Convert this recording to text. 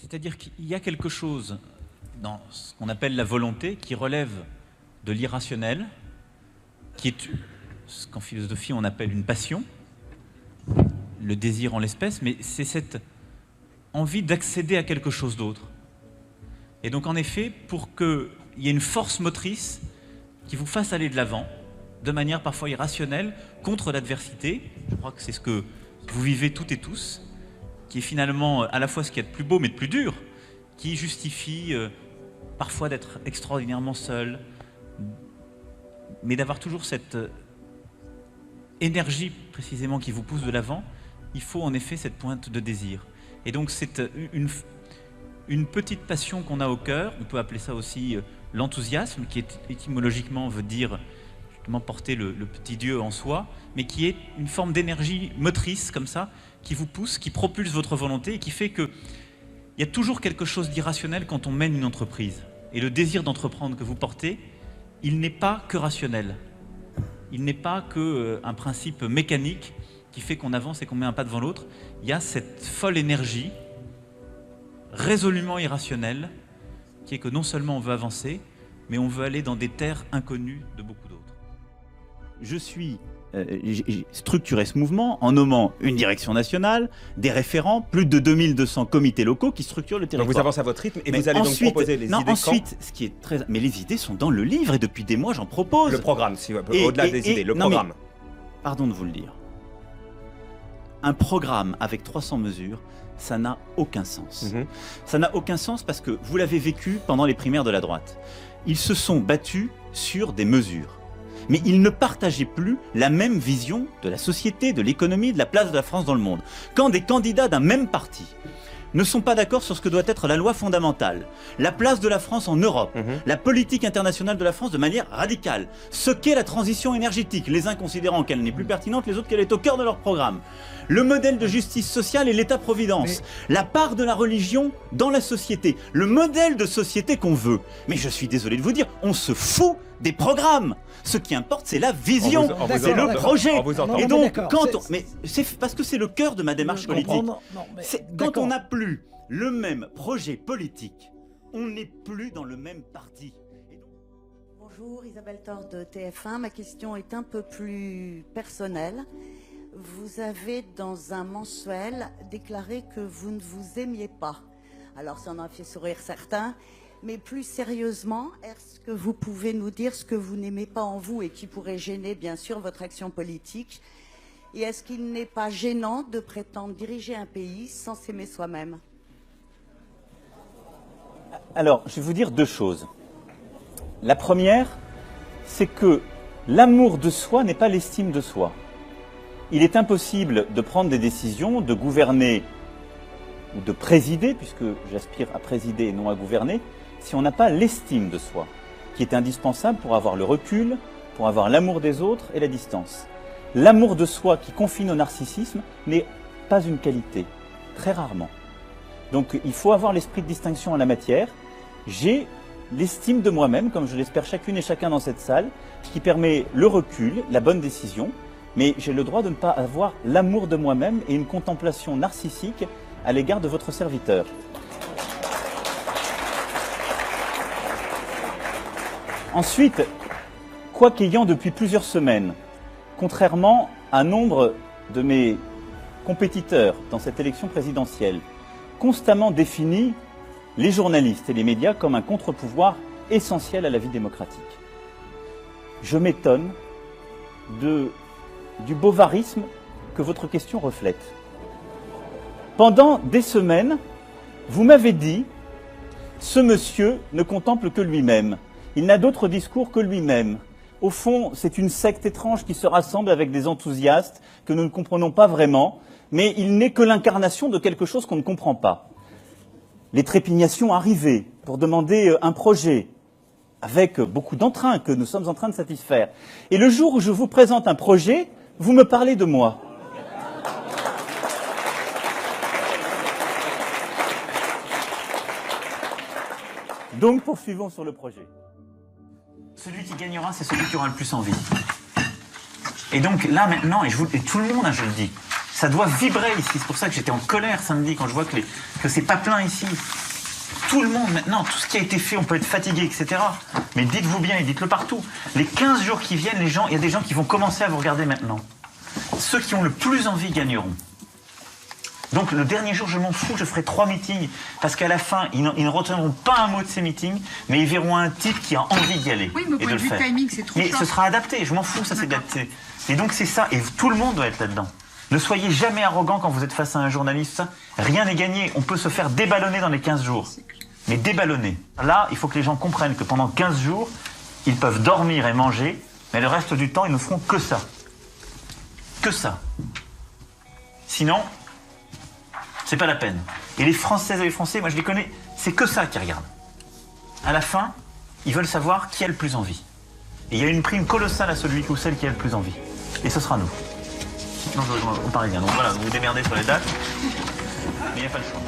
C'est-à-dire qu'il y a quelque chose dans ce qu'on appelle la volonté qui relève de l'irrationnel, qui est ce qu'en philosophie on appelle une passion, le désir en l'espèce, mais c'est cette envie d'accéder à quelque chose d'autre. Et donc en effet, pour qu'il y ait une force motrice qui vous fasse aller de l'avant, de manière parfois irrationnelle, contre l'adversité, je crois que c'est ce que vous vivez toutes et tous, qui est finalement à la fois ce qu'il y a de plus beau mais de plus dur, qui justifie parfois d'être extraordinairement seul, mais d'avoir toujours cette énergie précisément qui vous pousse de l'avant. Il faut en effet cette pointe de désir. Et donc c'est une petite passion qu'on a au cœur, on peut appeler ça aussi l'enthousiasme, qui étymologiquement veut dire justement porter le petit Dieu en soi, mais qui est une forme d'énergie motrice comme ça, qui vous pousse, qui propulse votre volonté et qui fait qu'il y a toujours quelque chose d'irrationnel quand on mène une entreprise. Et le désir d'entreprendre que vous portez, il n'est pas que rationnel. Il n'est pas qu'un principe mécanique qui fait qu'on avance et qu'on met un pas devant l'autre. Il y a cette folle énergie résolument irrationnelle qui est que non seulement on veut avancer, mais on veut aller dans des terres inconnues de beaucoup d'autres. J'ai structuré ce mouvement en nommant une direction nationale, des référents, plus de 2200 comités locaux qui structurent le territoire. Donc vous avancez à votre rythme et mais vous allez ensuite, donc proposer les idées ensuite, ce qui est très... Mais les idées sont dans le livre et depuis des mois j'en propose. Le programme, au-delà des idées, le programme. Pardon de vous le dire. Un programme avec 300 mesures, ça n'a aucun sens. Ça n'a aucun sens parce que vous l'avez vécu pendant les primaires de la droite. Ils se sont battus sur des mesures. Mais ils ne partageaient plus la même vision de la société, de l'économie, de la place de la France dans le monde. Quand des candidats d'un même parti ne sont pas d'accord sur ce que doit être la loi fondamentale, la place de la France en Europe, la politique internationale de la France de manière radicale, ce qu'est la transition énergétique, les uns considérant qu'elle n'est plus pertinente, les autres qu'elle est au cœur de leur programme, le modèle de justice sociale et l'État-providence, la part de la religion dans la société, le modèle de société qu'on veut. Mais je suis désolé de vous dire, on se fout des programmes. Ce qui importe, c'est la vision, c'est le projet. Et donc, c'est parce que c'est le cœur de ma démarche politique. Quand on n'a plus le même projet politique, on n'est plus dans le même parti. Bonjour, Isabelle Thor de TF1. Ma question est un peu plus personnelle. Vous avez, dans un mensuel, déclaré que vous ne vous aimiez pas. Alors, ça en a fait sourire certains. Mais plus sérieusement, est-ce que vous pouvez nous dire ce que vous n'aimez pas en vous et qui pourrait gêner, bien sûr, votre action politique? Et est-ce qu'il n'est pas gênant de prétendre diriger un pays sans s'aimer soi-même? Alors, je vais vous dire deux choses. La première, c'est que l'amour de soi n'est pas l'estime de soi. Il est impossible de prendre des décisions, de gouverner ou de présider, puisque j'aspire à présider et non à gouverner, si on n'a pas l'estime de soi, qui est indispensable pour avoir le recul, pour avoir l'amour des autres et la distance. L'amour de soi qui confine au narcissisme n'est pas une qualité, très rarement. Donc il faut avoir l'esprit de distinction en la matière. J'ai l'estime de moi-même, comme je l'espère chacune et chacun dans cette salle, qui permet le recul, la bonne décision, mais j'ai le droit de ne pas avoir l'amour de moi-même et une contemplation narcissique à l'égard de votre serviteur. Ensuite, quoi qu'ayant depuis plusieurs semaines, contrairement à nombre de mes compétiteurs dans cette élection présidentielle, constamment défini les journalistes et les médias comme un contre-pouvoir essentiel à la vie démocratique, je m'étonne du bovarisme que votre question reflète. Pendant des semaines, vous m'avez dit « Ce monsieur ne contemple que lui-même. Il n'a d'autre discours que lui-même. Au fond, c'est une secte étrange qui se rassemble avec des enthousiastes que nous ne comprenons pas vraiment, mais il n'est que l'incarnation de quelque chose qu'on ne comprend pas. » Les trépignations arrivaient pour demander un projet, avec beaucoup d'entrain que nous sommes en train de satisfaire. Et le jour où je vous présente un projet, vous me parlez de moi. Donc, poursuivons sur le projet. Celui qui gagnera, c'est celui qui aura le plus envie. Et donc, là, maintenant, et tout le monde, je le dis, Ça doit vibrer ici. C'est pour ça que j'étais en colère samedi quand je vois que c'est pas plein ici. Tout le monde maintenant, tout ce qui a été fait, on peut être fatigué, etc. Mais dites-vous bien et dites-le partout. Les 15 jours qui viennent, il y a des gens qui vont commencer à vous regarder maintenant. Ceux qui ont le plus envie gagneront. Donc le dernier jour, je m'en fous, je ferai 3 meetings, parce qu'à la fin, ils ne retiendront pas un mot de ces meetings, mais ils verront un type qui a envie d'y aller et de le faire. Timing, c'est trop Mais short. ce sera adapté, je m'en fous, ça c'est adapté. Et donc c'est ça, et tout le monde doit être là-dedans. Ne soyez jamais arrogant quand vous êtes face à un journaliste, rien n'est gagné, on peut se faire déballonner dans les 15 jours. Mais déballonner. Là, il faut que les gens comprennent que pendant 15 jours, ils peuvent dormir et manger, mais le reste du temps, ils ne feront que ça. Que ça. Sinon, c'est pas la peine. Et les Françaises et les Français, moi je les connais, c'est que ça qu'ils regardent. À la fin, ils veulent savoir qui a le plus envie. Et il y a une prime colossale à celui ou celle qui a le plus envie. Et ce sera nous. Non, on Parisien. Donc voilà, vous vous démerdez sur les dates, mais il n'y a pas le choix.